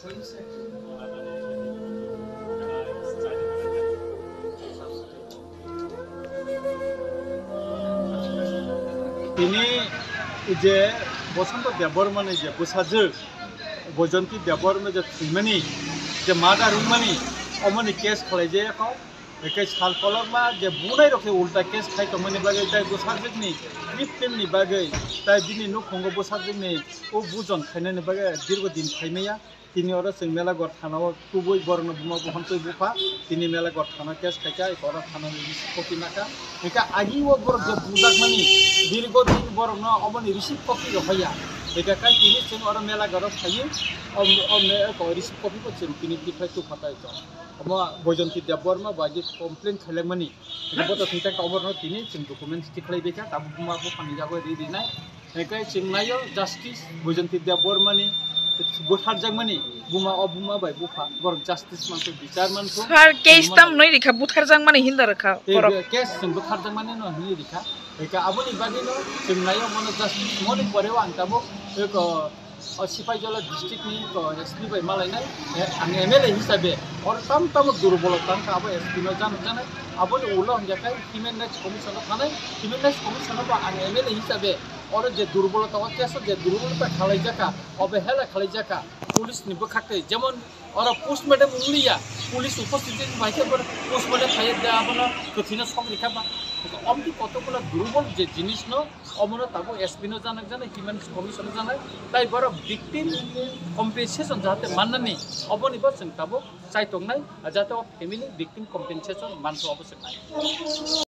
তিনি যে বসন্ত দেববর্মনি যে বুসাজো বৈজন্তী দেববর্মা যে থুইমানি যে মাদা রুমানি অমনি কেস খালাইजे এখন একে সাল কলমা যে বুনাই রকে উল্টা কেস খাই তমনি বাগে তাই বুসাজনি ক্রিপ্টেমনি বাগে তাই দিনি নুখঙ্গ বুসাজনি ও বুজন খাইনানি বাগে দীর্ঘদিন খাইনাया তিনি ওরা जों मेला गर थानाव तुबुई बरन बुमा बहन्तै बुफा তিনি मेला गर थाना केस खाइका एकर थाना कपि नाका एका आगि वो बर जे बुदाक मानि दीर्घदिन बरन अमनि रिसिभ कपि रहाया एका काई তিনি जों ओरा मेला गर खाइयो अम रिसिभ कपि को जों তিনি दिफाय तु फाता इतो अम बैजयन्ती देबबर्मा बागि कमप्लेन खाइलांमानि एबोत थिंता कबरनो তিনি जों डकुमेन्ट्स दिखलायबेका ताबु बुमा बफानि जागो रिदिनाय एकाय जों नायो जस्टिस बैजयन्ती देबबर्मानि बुथारजांमानि बुमा अबुमा बाय बुफा बर जस्टिस मानखौ बिचार मानखौ सर केस ताम नै रिखा बुथारजांमानि हिन्दा रखा केस जों बुथारजांमानि न हिनि रिखा एका आबुनि बागिनो जों नायो मन जस्टिस मनि परेवा आंताबो एक सिपाहीजला डिस्ट्रिक्टनि एसपी बाय मालायनाय आं एमएलए हिसाबै और ताम दुर्बलता आबो एसपी न जानाय आबुनि उला हंजाखाय ह्यूमन राइट्स कमिशनाव थानाय ह्यूमन राइट्स कमिशनाव आं एमएलए हिसाबै और जे दुर्बलता केस जे दुर्बलता खालायजाका अबहेला खालायजाका पुलिस नि बखाते जेमन और पोस्टमार्टम उंगलिया पुलिस उपस्थिति भाइकेबर पोस्टमार्टम खाय दाबना कथिना संरैखा बा अमति कतगुला दुर्बल जे जिनिस न अमन ताबो एसपी न जानाय जानाय ह्यूमन कमिशन जानाय ताइ बर विक्टिम कम्पेन्सेसन जाहाते माननानि अबनि बर जों ताबो चाइतंनाय जाहाते फेमिलि विक्टिम कम्पेन्सेसन मानसो अबसर नाय